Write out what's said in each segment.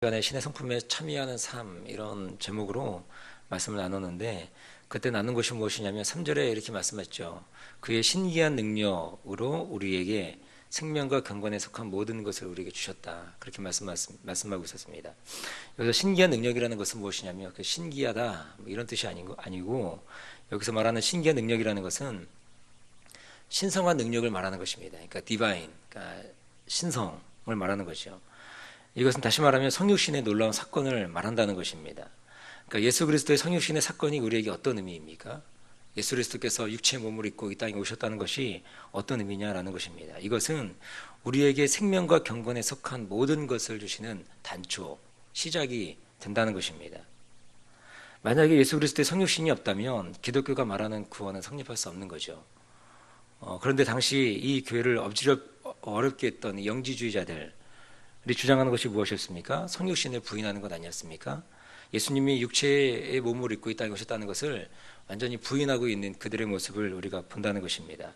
시간에 신의 성품에 참여하는 삶 이런 제목으로 말씀을 나눴는데 그때 나눈 것이 무엇이냐면 3절에 이렇게 말씀했죠. 그의 신기한 능력으로 우리에게 생명과 경건에 속한 모든 것을 우리에게 주셨다. 그렇게 말씀하고 있었습니다. 여기서 신기한 능력이라는 것은 무엇이냐면 그 신기하다 뭐 이런 뜻이 아니고 여기서 말하는 신기한 능력이라는 것은 신성한 능력을 말하는 것입니다. 그러니까 디바인, 그러니까 신성을 말하는 것이죠. 이것은 다시 말하면 성육신의 놀라운 사건을 말한다는 것입니다. 그러니까 예수 그리스도의 성육신의 사건이 우리에게 어떤 의미입니까? 예수 그리스도께서 육체의 몸을 입고 이 땅에 오셨다는 것이 어떤 의미냐라는 것입니다. 이것은 우리에게 생명과 경건에 속한 모든 것을 주시는 단초, 시작이 된다는 것입니다. 만약에 예수 그리스도의 성육신이 없다면 기독교가 말하는 구원은 성립할 수 없는 거죠. 그런데 당시 이 교회를 어렵게 했던 영지주의자들 주장하는 것이 무엇이었습니까? 성육신을 부인하는 것 아니었습니까? 예수님이 육체의 몸을 입고 이 땅에 오셨다는 것을 완전히 부인하고 있는 그들의 모습을 우리가 본다는 것입니다.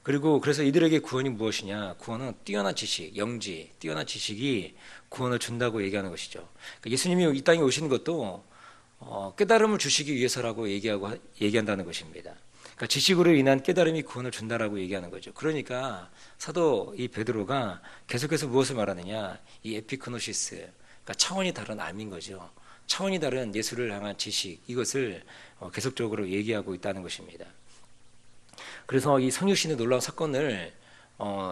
그래서 이들에게 구원이 무엇이냐? 구원은 뛰어난 지식, 영지, 뛰어난 지식이 구원을 준다고 얘기하는 것이죠. 그러니까 예수님이 이 땅에 오신 것도 깨달음을 주시기 위해서라고 얘기한다는 것입니다. 그러니까 지식으로 인한 깨달음이 구원을 준다라고 얘기하는 거죠. 그러니까 사도 이 베드로가 계속해서 무엇을 말하느냐? 이 에피크노시스, 그러니까 차원이 다른 암인 거죠. 차원이 다른 예수를 향한 지식, 이것을 계속적으로 얘기하고 있다는 것입니다. 그래서 이 성육신의 놀라운 사건을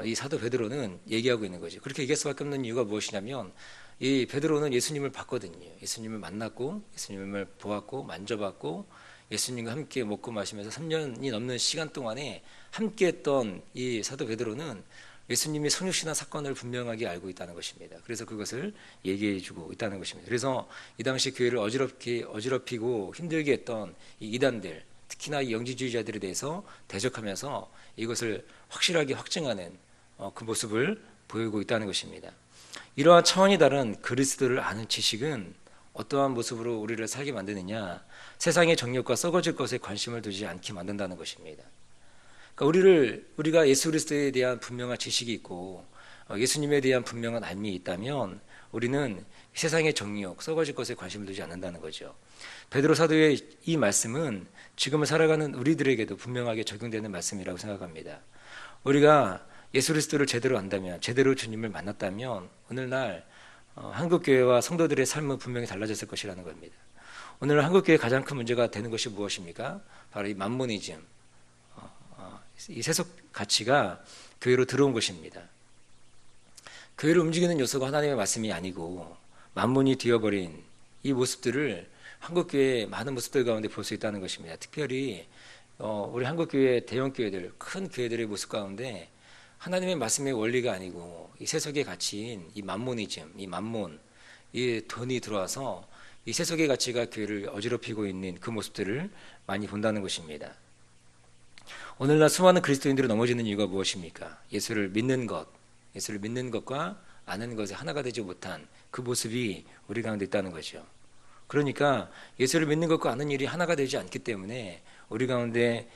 이 사도 베드로는 얘기하고 있는 거죠. 그렇게 얘기할 수밖에 없는 이유가 무엇이냐면 이 베드로는 예수님을 봤거든요. 예수님을 만났고 예수님을 보았고 만져봤고 예수님과 함께 먹고 마시면서 3년이 넘는 시간 동안에 함께했던 이 사도 베드로는 예수님이 성육신한 사건을 분명하게 알고 있다는 것입니다. 그래서 그것을 얘기해주고 있다는 것입니다. 그래서 이 당시 교회를 어지럽히고 힘들게 했던 이 이단들, 특히나 이 영지주의자들에 대해서 대적하면서 이것을 확실하게 확증하는 그 모습을 보이고 있다는 것입니다. 이러한 차원이 다른 그리스도를 아는 지식은 어떠한 모습으로 우리를 살게 만드느냐? 세상의 정욕과 썩어질 것에 관심을 두지 않게 만든다는 것입니다. 그러니까 우리가 예수 그리스도에 대한 분명한 지식이 있고 예수님에 대한 분명한 알미 있다면 우리는 세상의 정욕, 썩어질 것에 관심을 두지 않는다는 거죠. 베드로 사도의 이 말씀은 지금을 살아가는 우리들에게도 분명하게 적용되는 말씀이라고 생각합니다. 우리가 예수 그리스도를 제대로 안다면, 제대로 주님을 만났다면 오늘날 한국교회와 성도들의 삶은 분명히 달라졌을 것이라는 겁니다. 오늘 한국교회의 가장 큰 문제가 되는 것이 무엇입니까? 바로 이 만모니즘, 이 세속 가치가 교회로 들어온 것입니다. 교회를 움직이는 요소가 하나님의 말씀이 아니고 만몬이 되어버린 이 모습들을 한국교회의 많은 모습들 가운데 볼 수 있다는 것입니다. 특별히 우리 한국교회 대형 교회들, 큰 교회들의 모습 가운데 하나님의 말씀의 원리가 아니고 이 세속의 가치인 이 만모니즘, 이 만몬, 이 돈이 들어와서 이 세속의 가치가 교회를 어지럽히고 있는 그 모습들을 많이 본다는 것입니다. 오늘날 수많은 그리스도인들이 넘어지는 이유가 무엇입니까? 예수를 믿는 것과 아는 것에 하나가 되지 못한 그 모습이 우리 가운데 있다는 거죠. 그러니까 예수를 믿는 것과 아는 일이 하나가 되지 않기 때문에 우리 가운데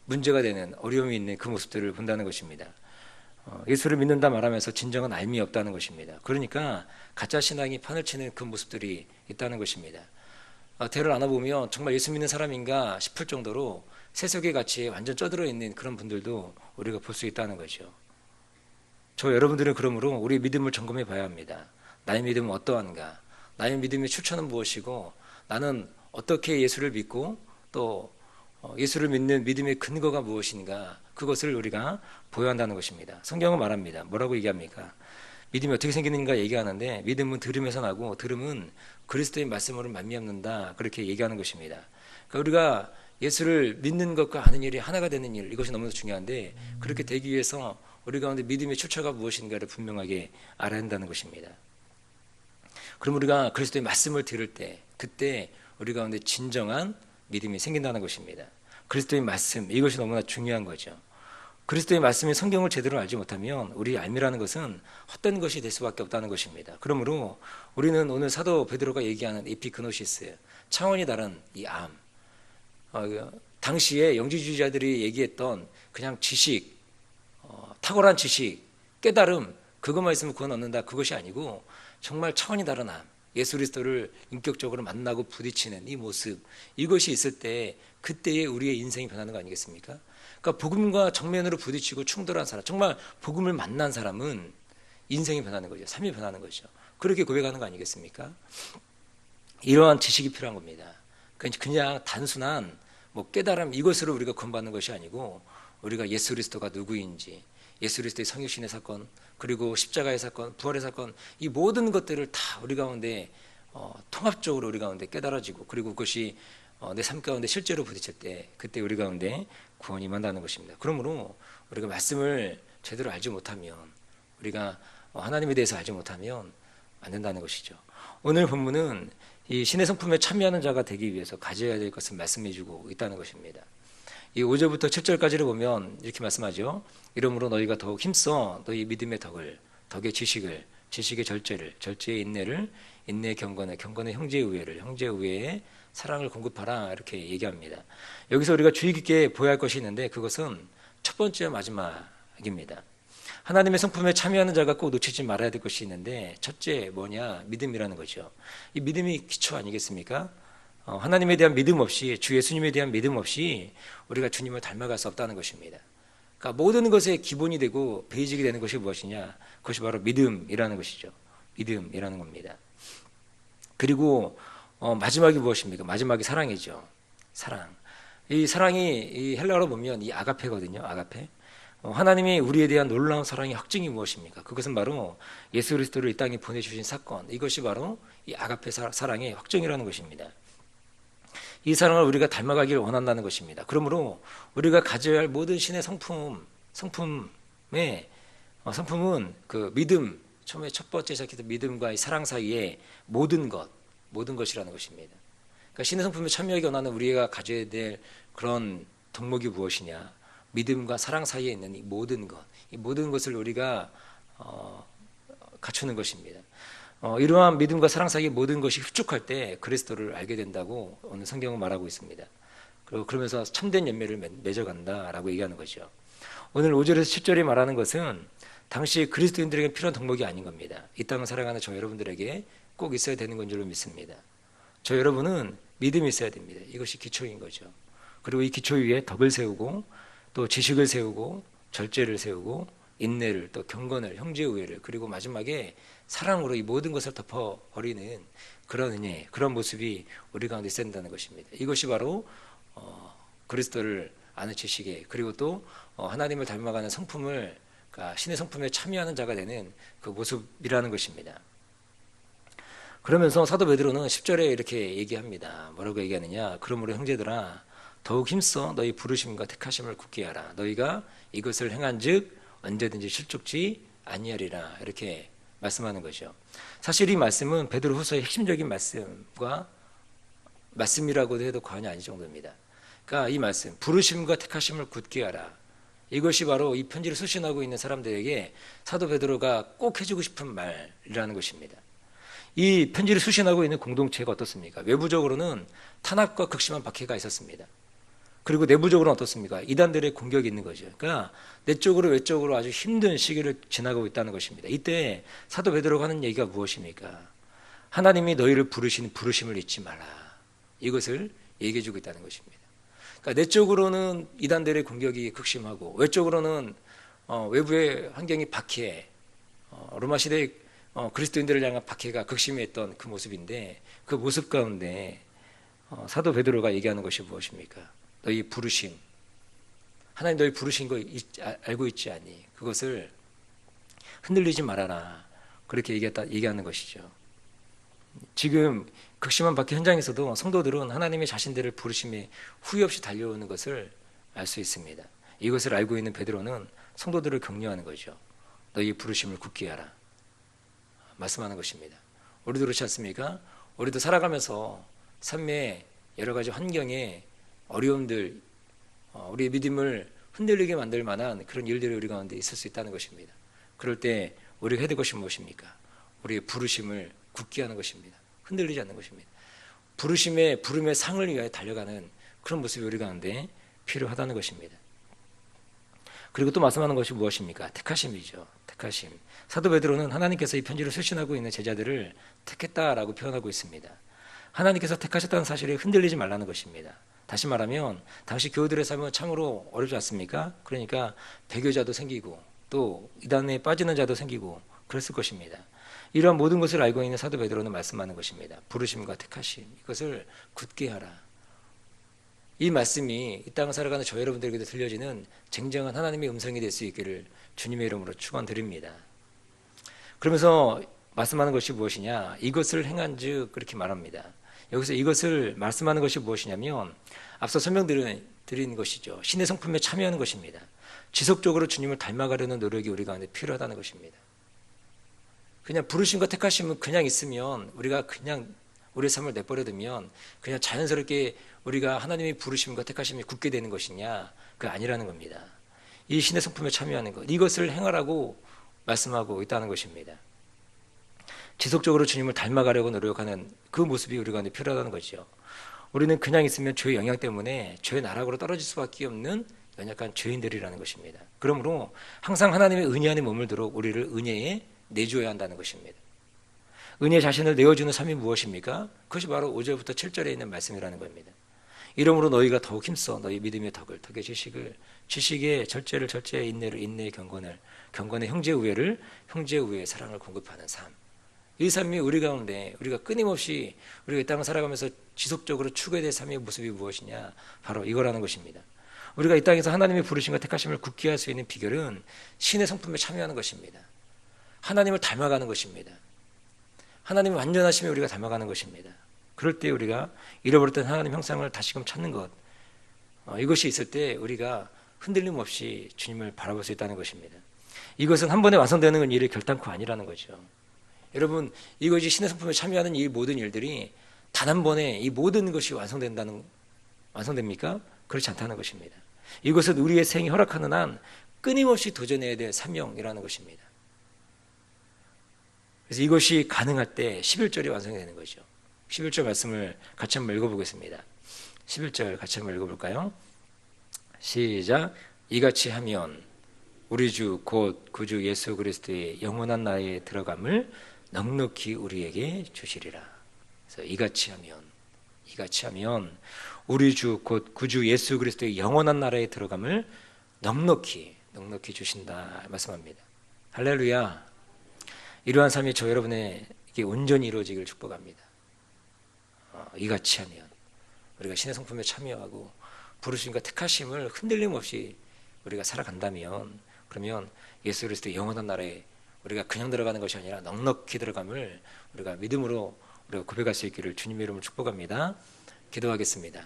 문제가 되는 어려움이 있는 그 모습들을 본다는 것입니다. 예수를 믿는다 말하면서 진정한 알미 없다는 것입니다. 그러니까 가짜 신앙이 판을 치는 그 모습들이 있다는 것입니다. 대를 안아보면 정말 예수 믿는 사람인가 싶을 정도로 세속의 가치에 완전 쩌들어 있는 그런 분들도 우리가 볼 수 있다는 거죠. 여러분들은 그러므로 우리 믿음을 점검해 봐야 합니다. 나의 믿음은 어떠한가? 나의 믿음의 출처는 무엇이고 나는 어떻게 예수를 믿고 또 예수를 믿는 믿음의 근거가 무엇인가? 그것을 우리가 보여야 한다는 것입니다. 성경은 말합니다. 뭐라고 얘기합니까? 믿음이 어떻게 생기는가 얘기하는데 믿음은 들음에서 나고 들음은 그리스도의 말씀으로 말미암는다. 그렇게 얘기하는 것입니다. 그러니까 우리가 예수를 믿는 것과 아는 일이 하나가 되는 일, 이것이 너무나 중요한데 그렇게 되기 위해서 우리 가운데 믿음의 출처가 무엇인가를 분명하게 알아야 한다는 것입니다. 그럼 우리가 그리스도의 말씀을 들을 때 그때 우리 가운데 진정한 믿음이 생긴다는 것입니다. 그리스도의 말씀, 이것이 너무나 중요한 거죠. 그리스도의 말씀이 성경을 제대로 알지 못하면 우리 알미라는 것은 헛된 것이 될 수밖에 없다는 것입니다. 그러므로 우리는 오늘 사도 베드로가 얘기하는 에피그노시스, 차원이 다른 이 암, 당시에 영지주의자들이 얘기했던 그냥 지식, 탁월한 지식, 깨달음, 그것만 있으면 구원 얻는다, 그것이 아니고 정말 차원이 다른 삶, 예수 그리스도를 인격적으로 만나고 부딪히는 이 모습, 이것이 있을 때 그때에 우리의 인생이 변하는 거 아니겠습니까? 그러니까 복음과 정면으로 부딪히고 충돌한 사람, 정말 복음을 만난 사람은 인생이 변하는 거죠. 삶이 변하는 거죠. 그렇게 고백하는 거 아니겠습니까? 이러한 지식이 필요한 겁니다. 그냥 단순한 깨달음 이것으로 우리가 구원받는 것이 아니고 우리가 예수 그리스도가 누구인지, 예수 그리스도의 성육신의 사건, 그리고 십자가의 사건, 부활의 사건, 이 모든 것들을 다 우리 가운데 통합적으로 우리 가운데 깨달아지고, 그리고 그것이 내 삶 가운데 실제로 부딪힐 때 그때 우리 가운데 구원이 임한다는 것입니다. 그러므로 우리가 말씀을 제대로 알지 못하면, 우리가 하나님에 대해서 알지 못하면 안 된다는 것이죠. 오늘 본문은 이 신의 성품에 참여하는 자가 되기 위해서 가져야 될 것을 말씀해 주고 있다는 것입니다. 이 5절부터 7절까지를 보면 이렇게 말씀하죠. 이러므로 너희가 더욱 힘써 너희 믿음의 덕을, 덕의 지식을, 지식의 절제를, 절제의 인내를, 인내의 경건을, 경건의 형제의 우애를, 형제의 우애에 사랑을 공급하라, 이렇게 얘기합니다. 여기서 우리가 주의 깊게 보아야 할 것이 있는데 그것은 첫 번째 마지막입니다. 하나님의 성품에 참여하는 자가 꼭 놓치지 말아야 될 것이 있는데, 첫째 뭐냐? 믿음이라는 거죠. 이 믿음이 기초 아니겠습니까? 하나님에 대한 믿음 없이, 주 예수님에 대한 믿음 없이 우리가 주님을 닮아갈 수 없다는 것입니다. 그러니까 모든 것의 기본이 되고 베이직이 되는 것이 무엇이냐? 그것이 바로 믿음이라는 것이죠. 믿음이라는 겁니다. 그리고 마지막이 무엇입니까? 마지막이 사랑이죠. 사랑. 이 사랑이 이 헬라어로 보면 이 아가페거든요. 아가페. 하나님이 우리에 대한 놀라운 사랑의 확증이 무엇입니까? 그것은 바로 예수 그리스도를 이 땅에 보내주신 사건, 이것이 바로 이 아가페 사랑의 확증이라는 것입니다. 이 사랑을 우리가 닮아가기를 원한다는 것입니다. 그러므로 우리가 가져야 할 모든 신의 성품은 그 믿음, 처음에 첫 번째 시작해서 믿음과 이 사랑 사이에 모든 것이라는 것입니다. 그러니까 신의 성품에 참여하기 원하는 우리가 가져야 될 그런 덕목이 무엇이냐? 믿음과 사랑 사이에 있는 이 모든 것을 우리가 갖추는 것입니다. 이러한 믿음과 사랑 사이의 모든 것이 흡족할 때 그리스도를 알게 된다고 오늘 성경은 말하고 있습니다. 그리고 그러면서 참된 열매를 맺어간다라고 얘기하는 거죠. 오늘 5절에서 7절이 말하는 것은 당시 그리스도인들에게 필요한 덕목이 아닌 겁니다. 이 땅을 살아가는 저 여러분들에게 꼭 있어야 되는 건 줄로 믿습니다. 저 여러분은 믿음이 있어야 됩니다. 이것이 기초인 거죠. 그리고 이 기초 위에 덕을 세우고, 또 지식을 세우고, 절제를 세우고, 인내를, 또 경건을, 형제의 우애를, 그리고 마지막에 사랑으로 이 모든 것을 덮어버리는 그런 은혜, 그런 모습이 우리 가운데 있어야 된다는 것입니다. 이것이 바로 그리스도를 아는 지식에, 그리고 또 하나님을 닮아가는 성품을, 그러니까 신의 성품에 참여하는 자가 되는 그 모습이라는 것입니다. 그러면서 사도 베드로는 10절에 이렇게 얘기합니다. 뭐라고 얘기하느냐? 그러므로 형제들아 더욱 힘써 너희 부르심과 택하심을 굳게 하라. 너희가 이것을 행한즉 언제든지 실족지 아니하리라. 이렇게 말씀하는 거죠. 사실 이 말씀은 베드로 후서의 핵심적인 말씀이라고도 해도 과언이 아닐 정도입니다. 그러니까 이 말씀, 부르심과 택하심을 굳게 하라. 이것이 바로 이 편지를 수신하고 있는 사람들에게 사도 베드로가 꼭 해주고 싶은 말이라는 것입니다. 이 편지를 수신하고 있는 공동체가 어떻습니까? 외부적으로는 탄압과 극심한 박해가 있었습니다. 그리고 내부적으로는 어떻습니까? 이단들의 공격이 있는 거죠. 그러니까 내적으로 외적으로 아주 힘든 시기를 지나가고 있다는 것입니다. 이때 사도 베드로가 하는 얘기가 무엇입니까? 하나님이 너희를 부르신 부르심을 잊지 마라. 이것을 얘기해 주고 있다는 것입니다. 그러니까 내적으로는 이단들의 공격이 극심하고, 외적으로는 외부의 환경이 박해, 로마 시대의 그리스도인들을 향한 박해가 극심했던 그 모습인데, 그 모습 가운데 사도 베드로가 얘기하는 것이 무엇입니까? 너희 부르심, 하나님 너희 부르신 거 알고 있지 않니? 그것을 흔들리지 말아라. 그렇게 얘기하는 것이죠. 지금 극심한 박해 현장에서도 성도들은 하나님의 자신들을 부르심에 후회 없이 달려오는 것을 알 수 있습니다. 이것을 알고 있는 베드로는 성도들을 격려하는 거죠. 너희 부르심을 굳게 하라. 말씀하는 것입니다. 우리도 그렇지 않습니까? 우리도 살아가면서 삶의 여러 가지 환경에 어려움들, 우리의 믿음을 흔들리게 만들 만한 그런 일들이 우리 가운데 있을 수 있다는 것입니다. 그럴 때 우리가 해야 될 것이 무엇입니까? 우리의 부르심을 굳게 하는 것입니다. 흔들리지 않는 것입니다. 부름의 상을 위하여 달려가는 그런 모습이 우리 가운데 필요하다는 것입니다. 그리고 또 말씀하는 것이 무엇입니까? 택하심이죠. 택하심. 사도 베드로는 하나님께서 이 편지를 수신하고 있는 제자들을 택했다라고 표현하고 있습니다. 하나님께서 택하셨다는 사실에 흔들리지 말라는 것입니다. 다시 말하면 당시 교우들의 삶은 참으로 어렵지 않습니까? 그러니까 배교자도 생기고 또 이단에 빠지는 자도 생기고 그랬을 것입니다. 이러한 모든 것을 알고 있는 사도 베드로는 말씀하는 것입니다. 부르심과 택하심, 이것을 굳게 하라. 이 말씀이 이 땅을 살아가는 저 여러분들에게도 들려지는 쟁쟁한 하나님의 음성이 될 수 있기를 주님의 이름으로 축원드립니다. 그러면서 말씀하는 것이 무엇이냐? 이것을 행한즉 그렇게 말합니다. 여기서 이것을 말씀하는 것이 무엇이냐면 앞서 설명드린 것이죠. 신의 성품에 참여하는 것입니다. 지속적으로 주님을 닮아가려는 노력이 우리 가운데 필요하다는 것입니다. 그냥 부르심과 택하심은 그냥 있으면 우리가 그냥 우리의 삶을 내버려두면 그냥 자연스럽게 우리가 하나님의 부르심과 택하심이 굳게 되는 것이냐? 그게 아니라는 겁니다. 이 신의 성품에 참여하는 것, 이것을 행하라고 말씀하고 있다는 것입니다. 지속적으로 주님을 닮아가려고 노력하는 그 모습이 우리 가운데 필요하다는 거죠. 우리는 그냥 있으면 죄의 영향 때문에 죄의 나락으로 떨어질 수밖에 없는 연약한 죄인들이라는 것입니다. 그러므로 항상 하나님의 은혜 안에 머물도록 우리를 은혜에 내줘야 한다는 것입니다. 은혜 자신을 내어주는 삶이 무엇입니까? 그것이 바로 5절부터 7절에 있는 말씀이라는 겁니다. 이러므로 너희가 더욱 힘써 너희 믿음의 덕을 덕의 지식을 지식의 절제를 절제의 인내를 인내의 경건을 경건의 형제 우애를 형제 우애의 사랑을 공급하는 삶. 이 삶이 우리 가운데 우리가 끊임없이 우리가 이 땅을 살아가면서 지속적으로 추구해야 될 삶의 모습이 무엇이냐? 바로 이거라는 것입니다. 우리가 이 땅에서 하나님의 부르심과 택하심을 굳게 할 수 있는 비결은 신의 성품에 참여하는 것입니다. 하나님을 닮아가는 것입니다. 하나님의 완전하심에 우리가 닮아가는 것입니다. 그럴 때 우리가 잃어버렸던 하나님 형상을 다시금 찾는 것, 이것이 있을 때 우리가 흔들림 없이 주님을 바라볼 수 있다는 것입니다. 이것은 한 번에 완성되는 일이 결단코 아니라는 거죠. 여러분, 이것이 신의 성품에 참여하는 이 모든 일들이 단 한 번에 이 모든 것이 완성됩니까? 그렇지 않다는 것입니다. 이것은 우리의 생이 허락하는 한 끊임없이 도전해야 될 사명이라는 것입니다. 그래서 이것이 가능할 때 11절이 완성이 되는 거죠. 11절 말씀을 같이 한번 읽어보겠습니다. 11절 같이 한번 읽어볼까요? 시작. 이같이 하면 우리 주 곧 구주 예수 그리스도의 영원한 나라에 들어감을 넉넉히 우리에게 주시리라. 그래서 이같이 하면 우리 주 곧 구주 예수 그리스도의 영원한 나라에 들어감을 넉넉히 주신다 말씀합니다. 할렐루야. 이러한 삶이 저 여러분에게 온전히 이루어지기를 축복합니다. 이같이 하면 우리가 신의 성품에 참여하고 부르심과 택하심을 흔들림 없이 우리가 살아간다면, 그러면 예수 그리스도의 영원한 나라에 우리가 그냥 들어가는 것이 아니라 넉넉히 들어감을 우리가 믿음으로 우리가 고백할 수 있기를 주님의 이름으로 축복합니다. 기도하겠습니다.